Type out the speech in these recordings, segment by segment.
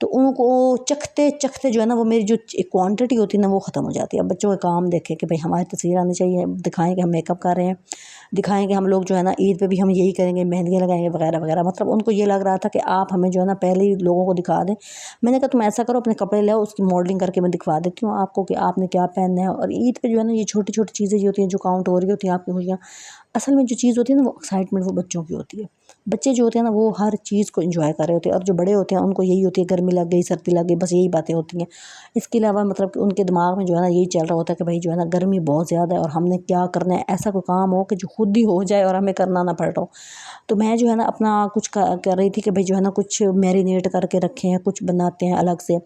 تو ان کو چکھتے چکھتے جو ہے نا وہ میری جو کوانٹٹی ہوتی ہے نا وہ ختم ہو جاتی ہے۔ اب بچوں کا کام دیکھیں کہ بھئی ہماری تصویر آنی چاہیے، دکھائیں کہ ہم میک اپ کر رہے ہیں، دکھائیں کہ ہم لوگ جو ہے نا عید پہ بھی ہم یہی کریں گے، مہندیاں لگائیں گے وغیرہ وغیرہ۔ مطلب ان کو یہ لگ رہا تھا کہ آپ ہمیں جو ہے نا پہلے ہی لوگوں کو دکھا دیں۔ میں نے کہا تم ایسا کرو، اپنے کپڑے لاؤ، اس کی ماڈلنگ کر کے میں دکھا دیتی ہوں آپ کو کہ آپ نے کیا پہننا ہے۔ اور عید پہ جو ہے نا یہ چھوٹی چھوٹی چیزیں جو ہوتی ہیں جو کاؤنٹ ہو رہی ہوتی ہیں آپ کی خوشیاں، اصل میں جو چیز ہوتی ہے نا وہ ایکسائٹمنٹ وہ بچوں کی ہوتی ہے۔ بچے جو ہوتے ہیں نا وہ ہر چیز کو انجوائے کر رہے ہوتے ہیں، اور جو بڑے ہوتے ہیں ان کو یہی ہوتی ہے گرمی لگ گئی، سردی لگ گئی، بس یہی باتیں ہوتی ہیں۔ اس کے علاوہ مطلب کہ ان کے دماغ میں جو ہے نا یہی چل رہا ہوتا ہے کہ بھائی جو ہے نا گرمی بہت زیادہ ہے اور ہم نے کیا کرنا ہے، ایسا کوئی کام ہو کہ جو خود ہی ہو جائے اور ہمیں کرنا نہ پڑ رہا ہو۔ تو میں جو ہے نا اپنا کچھ کر رہی تھی کہ بھئی جو ہے نا کچھ میرینیٹ کر کے رکھے ہیں، کچھ بناتے ہیں الگ سے۔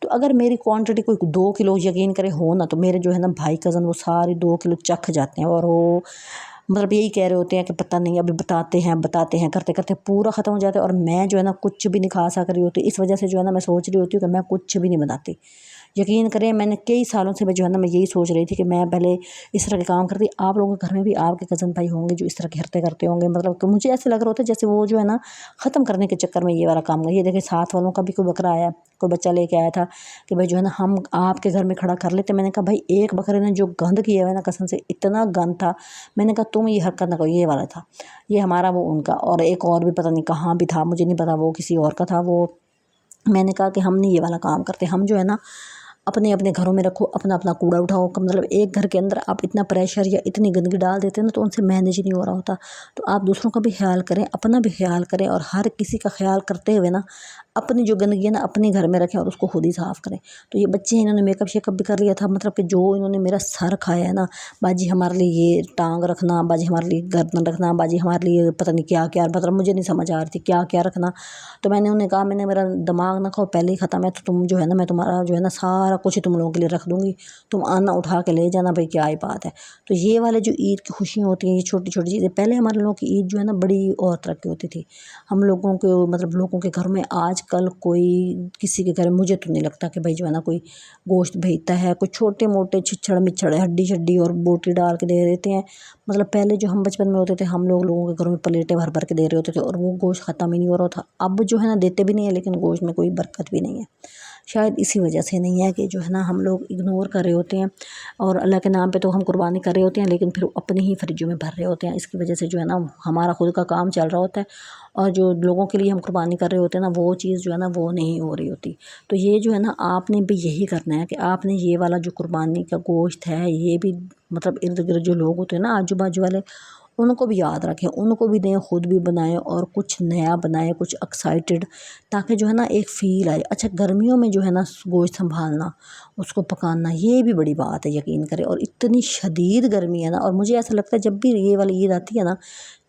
تو اگر میری کوانٹٹی کوئی 2 کلو یقین کرے ہو نا، تو میرے جو ہے نا بھائی کزن وہ سارے 2 کلو چکھ جاتے ہیں، اور وہ مطلب یہی کہہ رہے ہوتے ہیں کہ پتہ نہیں ابھی بتاتے ہیں کرتے کرتے پورا ختم ہو جاتا ہے، اور میں جو ہے نا کچھ بھی نہیں کھا سک رہی ہوتی۔ اس وجہ سے جو ہے نا میں سوچ رہی ہوتی ہوں کہ میں کچھ بھی نہیں بناتی۔ یقین کریں میں نے کئی سالوں سے جو ہے نا میں یہی سوچ رہی تھی کہ میں پہلے اس طرح کے کام کرتی۔ آپ لوگوں کے گھر میں بھی آپ کے کزن بھائی ہوں گے جو اس طرح کے حرکتیں کرتے ہوں گے، مطلب کہ مجھے ایسے لگ رہا ہوتا ہے جیسے وہ جو ہے نا ختم کرنے کے چکر میں یہ والا کام کر۔ یہ دیکھیں ساتھ والوں کا بھی کوئی بکرا آیا، کوئی بچہ لے کے آیا تھا کہ بھائی جو ہے نا ہم آپ کے گھر میں کھڑا کر لیتے۔ میں نے کہا بھائی ایک بکرے نے جو گند کیا ہے نا قسم سے اتنا گند تھا، میں نے کہا تم یہ حرکت نہ کرو، یہ والا تھا یہ ہمارا وہ ان کا، اور ایک اور بھی پتہ نہیں کہاں بھی تھا، مجھے نہیں پتا وہ کسی اور کا تھا وہ۔ میں نے کہا کہ ہم نہیں یہ والا کام کرتے، ہم جو ہے نا اپنے اپنے گھروں میں رکھو، اپنا اپنا کوڑا اٹھاؤ۔ مطلب ایک گھر کے اندر آپ اتنا پریشر یا اتنی گندگی ڈال دیتے ہیں نا تو ان سے مینیج نہیں ہو رہا ہوتا۔ تو آپ دوسروں کا بھی خیال کریں، اپنا بھی خیال کریں، اور ہر کسی کا خیال کرتے ہوئے نا اپنی جو گندگی ہے نا اپنے گھر میں رکھیں اور اس کو خود ہی صاف کریں۔ تو یہ بچے ہیں انہوں نے میک اپ شیک اپ بھی کر لیا تھا، مطلب کہ جو انہوں نے میرا سر کھایا ہے نا، باجی ہمارے لیے یہ ٹانگ رکھنا، باجی ہمارے لیے گردن رکھنا، باجی ہمارے لیے پتہ نہیں کیا کیا، مطلب مجھے نہیں سمجھ آ رہی تھی کیا کیا رکھنا۔ تو میں نے انہیں کہا میں نے میرا دماغ نہ کھاؤ، پہلے ہی ختم ہے، تو تم جو ہے نا میں تمہارا جو ہے نا سارا کچھ تم لوگوں کے لیے رکھ دوں گی، تم آنا اٹھا کے لے جانا، بھائی کیا ہی بات ہے۔ تو یہ والے جو عید کی خوشیاں ہوتی ہیں یہ چھوٹی چھوٹی چیزیں، پہلے ہمارے لوگوں کی عید جو ہے نا بڑی اور طرح کی ہوتی تھی۔ ہم لوگوں کے مطلب لوگوں کے گھر میں آج کل کوئی کسی کے گھر میں مجھے تو نہیں لگتا کہ بھائی جو ہے نا کوئی گوشت بھیجتا ہے، کوئی چھوٹے موٹے چھچڑ مچھڑ ہڈی شڈی اور بوٹی ڈال کے دے دیتے ہیں۔ مطلب پہلے جو ہم بچپن میں ہوتے تھے ہم لوگوں کے گھروں میں پلیٹیں بھر بھر کے دے رہے ہوتے تھے، اور وہ گوشت ختم ہی نہیں ہو رہا تھا۔ اب جو ہے نا دیتے بھی نہیں ہیں لیکن گوشت میں کوئی برکت بھی نہیں ہے، شاید اسی وجہ سے نہیں ہے کہ جو ہے نا ہم لوگ اگنور کر رہے ہوتے ہیں، اور اللہ کے نام پہ تو ہم قربانی کر رہے ہوتے ہیں لیکن پھر اپنے ہی فریجوں میں بھر رہے ہوتے ہیں۔ اس کی وجہ سے جو ہے نا ہمارا خود کا کام چل رہا ہوتا ہے، اور جو لوگوں کے لیے ہم قربانی کر رہے ہوتے ہیں نا وہ چیز جو ہے نا وہ نہیں ہو رہی ہوتی۔ تو یہ جو ہے نا آپ نے بھی یہی کرنا ہے کہ آپ نے یہ والا جو قربانی کا گوشت ہے یہ بھی مطلب ارد گرد جو لوگ ہوتے ہیں نا آجو باجو والے، ان کو بھی یاد رکھیں، ان کو بھی دیں، خود بھی بنائیں اور کچھ نیا بنائیں، کچھ ایکسائٹڈ، تاکہ جو ہے نا ایک فیل آئے۔ اچھا گرمیوں میں جو ہے نا گوشت سنبھالنا، اس کو پکانا یہ بھی بڑی بات ہے یقین کریں، اور اتنی شدید گرمی ہے نا، اور مجھے ایسا لگتا ہے جب بھی یہ والی عید آتی ہے نا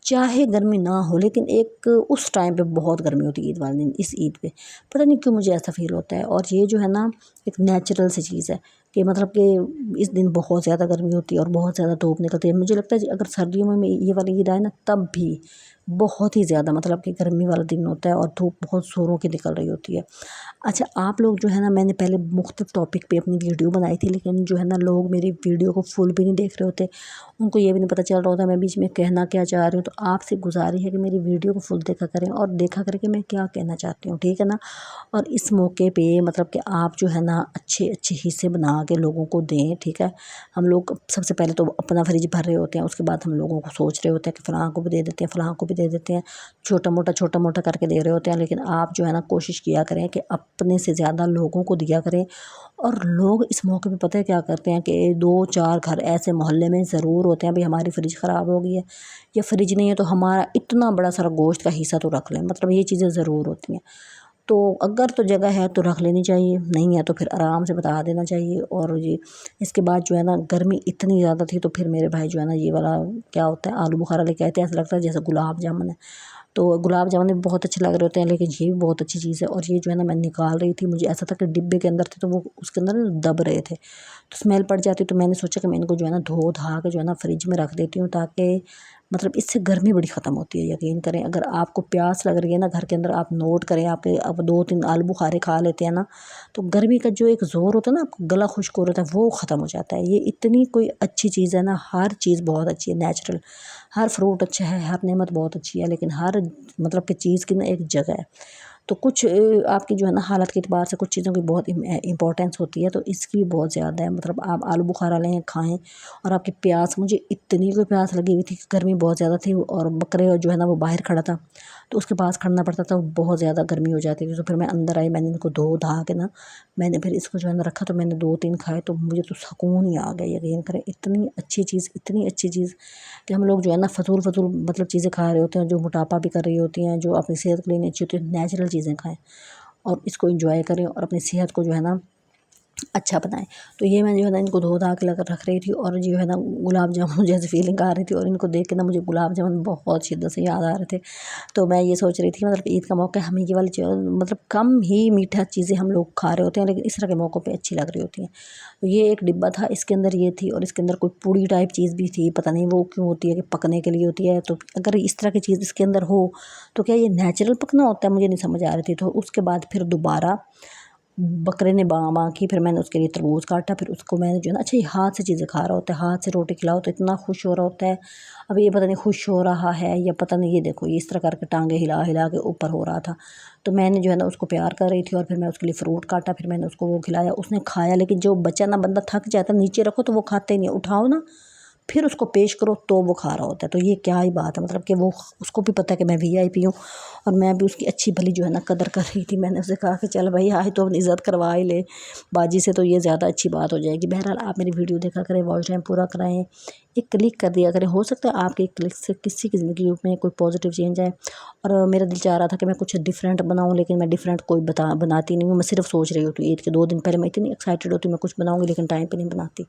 چاہے گرمی نہ ہو لیکن ایک اس ٹائم پہ بہت گرمی ہوتی ہے عید والے دن، اس عید پہ پتہ نہیں کیوں مجھے ایسا فیل ہوتا ہے۔ اور یہ جو ہے نا ایک نیچرل سی چیز ہے کہ مطلب کہ اس دن بہت زیادہ گرمی ہوتی ہے اور بہت زیادہ دھوپ نکلتی ہے۔ مجھے لگتا ہے اگر سردیوں میں یہ والی عید آئے نا تب بھی بہت ہی زیادہ مطلب کہ گرمی والا دن ہوتا ہے اور دھوپ بہت زوروں کی نکل رہی ہوتی ہے۔ اچھا آپ لوگ جو ہے نا میں نے پہلے مختلف ٹاپک پہ اپنی ویڈیو بنائی تھی لیکن جو ہے نا لوگ میری ویڈیو کو فل بھی نہیں دیکھ رہے ہوتے، ان کو یہ بھی نہیں پتہ چل رہا ہوتا میں بیچ میں کہنا کیا چاہ رہی ہوں۔ تو آپ سے گزارش ہے کہ میری ویڈیو کو فل دیکھا کریں اور دیکھا کریں کہ میں کیا کہنا چاہتی ہوں، ٹھیک ہے نا۔ اور اس موقع پہ مطلب کہ آپ جو ہے نا اچھے اچھے حصے بنا کے لوگوں کو دیں، ٹھیک ہے۔ ہم لوگ سب سے پہلے تو اپنا فریج بھر رہے ہوتے ہیں، اس کے بعد ہم لوگوں کو سوچ رہے ہوتے ہیں کہ فلاں کو بھی دے دیتے ہیں، فلاں کو بھی دے دیتے ہیں، چھوٹا موٹا کر کے دے رہے ہوتے ہیں۔ لیکن آپ جو ہے نا کوشش کیا کریں کہ اپنے سے زیادہ لوگوں کو دیا کریں۔ اور لوگ اس موقع پہ پتہ ہے کیا کرتے ہیں کہ 2-4 گھر ایسے محلے میں ضرور ہوتے ہیں، بھئی ہماری فریج خراب ہو گئی ہے یا فریج نہیں ہے تو ہمارا اتنا بڑا سارا گوشت کا حصہ تو رکھ لیں، مطلب یہ چیزیں ضرور ہوتی ہیں۔ تو اگر تو جگہ ہے تو رکھ لینی چاہیے، نہیں ہے تو پھر آرام سے بتا دینا چاہیے۔ اور یہ اس کے بعد جو ہے نا گرمی اتنی زیادہ تھی تو پھر میرے بھائی جو ہے نا یہ والا کیا ہوتا ہے آلو بخارا لے کے آتے ہیں، ایسا لگتا ہے جیسے گلاب جامن ہے۔ تو گلاب جامن بھی بہت اچھے لگ رہے ہوتے ہیں لیکن یہ بھی بہت اچھی چیز ہے۔ اور یہ جو ہے نا میں نکال رہی تھی، مجھے ایسا تھا کہ ڈبے کے اندر تھے تو وہ اس کے اندر دب رہے تھے تو اسمیل پڑ جاتی، تو میں نے سوچا کہ میں ان کو جو ہے نا دھو دھا کے جو ہے نا فریج میں رکھ دیتی ہوں تاکہ مطلب اس سے گرمی بڑی ختم ہوتی ہے۔ یقین کریں اگر آپ کو پیاس لگ رہی ہے نا گھر کے اندر، آپ نوٹ کریں، آپ 2-3 آلو بخارے کھا لیتے ہیں نا تو گرمی کا جو ایک زور ہوتا ہے نا، آپ کو گلا خشک ہو رہا ہے وہ ختم ہو جاتا ہے۔ یہ اتنی کوئی اچھی چیز ہے نا، ہر چیز بہت اچھی ہے، نیچرل، ہر فروٹ اچھا ہے، ہر نعمت بہت اچھی ہے، لیکن ہر مطلب کہ چیز کی نا ایک جگہ ہے۔ تو کچھ آپ کی جو ہے نا حالت کے اعتبار سے کچھ چیزوں کی بہت امپورٹنس ہوتی ہے، تو اس کی بھی بہت زیادہ ہے۔ مطلب آپ آلو بخارا لیں کھائیں، اور آپ کی پیاس، مجھے اتنی کوئی پیاس لگی ہوئی تھی، گرمی بہت زیادہ تھی، اور بکرے جو ہے نا وہ باہر کھڑا تھا، تو اس کے پاس کھڑنا پڑتا تھا، بہت زیادہ گرمی ہو جاتی تھی۔ تو پھر میں اندر آئی، میں نے ان کو دھو دھا کے نا میں نے پھر اس کو جو ہے نا رکھا، تو میں نے 2-3 کھائے، تو مجھے تو سکون ہی آ گیا۔ یقین کریں اتنی اچھی چیز کہ ہم لوگ جو ہے نا فضول مطلب چیزیں کھا رہے ہوتے ہیں، جو موٹاپا بھی کر رہی ہوتی ہیں، جو اپنی صحت کے لیے نہیں اچھی ہوتی ہیں۔ نیچرل چیزیں کھائیں اور اس کو انجوائے کریں، اور اپنی صحت کو جو ہے نا اچھا بنائیں۔ تو یہ میں جو ہے نا ان کو دھو دھا کے رکھ رہی تھی، اور جو ہے نا گلاب جامن جیسے فیلنگ آ رہی تھی، اور ان کو دیکھ کے نا مجھے گلاب جامن بہت شدت سے یاد آ رہے تھے۔ تو میں یہ سوچ رہی تھی مطلب عید کا موقع ہمیں یہ والی مطلب کم ہی میٹھا چیزیں ہم لوگ کھا رہے ہوتے ہیں، لیکن اس طرح کے موقعوں پہ اچھی لگ رہی ہوتی ہیں۔ تو یہ ایک ڈبہ تھا، اس کے اندر یہ تھی، اور اس کے اندر کوئی پوڑی ٹائپ چیز بھی تھی، پتہ نہیں وہ کیوں ہوتی ہے، کہ پکنے کے لیے ہوتی ہے۔ تو اگر اس طرح کی چیز اس کے اندر ہو تو کیا یہ نیچرل پکنا ہوتا ہے؟ مجھے نہیں سمجھ آ رہی تھی۔ تو اس کے بعد پھر دوبارہ بکرے نے باں کی، پھر میں نے اس کے لیے تربوز کاٹا، پھر اس کو میں نے جو ہے نا اچھا یہ ہاتھ سے چیزیں کھا رہا ہوتا ہے، ہاتھ سے روٹی کھلاؤ تو اتنا خوش ہو رہا ہوتا ہے۔ اب یہ پتہ نہیں خوش ہو رہا ہے یا پتہ نہیں، یہ دیکھو یہ اس طرح کر کے ٹانگیں ہلا ہلا کے اوپر ہو رہا تھا۔ تو میں نے جو ہے نا اس کو پیار کر رہی تھی، اور پھر میں اس کے لیے فروٹ کاٹا، پھر میں نے اس کو وہ کھلایا، اس نے کھایا۔ لیکن جو بچہ نا بندہ تھک جاتا ہے، نیچے رکھو تو وہ کھاتے ہی نہیں، اٹھاؤ نا پھر اس کو پیش کرو تو وہ کھا رہا ہوتا ہے۔ تو یہ کیا ہی بات ہے، مطلب کہ وہ اس کو بھی پتہ ہے کہ میں VIP ہوں، اور میں بھی اس کی اچھی بھلی جو ہے نا قدر کر رہی تھی۔ میں نے اسے کہا کہ چل بھائی آج تو اپنی عزت کروا ہی لے باجی سے، تو یہ زیادہ اچھی بات ہو جائے گی۔ بہرحال آپ میری ویڈیو دیکھا کریں، واچ ٹائم پورا کرائیں، ایک کلک کر دیا کریں، ہو سکتا ہے آپ کے ایک کلک سے کسی کی زندگی میں کوئی پازیٹیو چینج آئے۔ اور میرا دل چاہ رہا تھا کہ میں کچھ ڈیفرنٹ بناؤں، لیکن میں ڈیفرنٹ کوئی بناتی نہیں ہوں، میں صرف سوچ رہی ہوتی ہوں عید کے 2 دن پہلے میں اتنی ایکسائٹیڈ ہوتی ہوں میں کچھ بناؤں گی، لیکن ٹائم پہ نہیں بناتی۔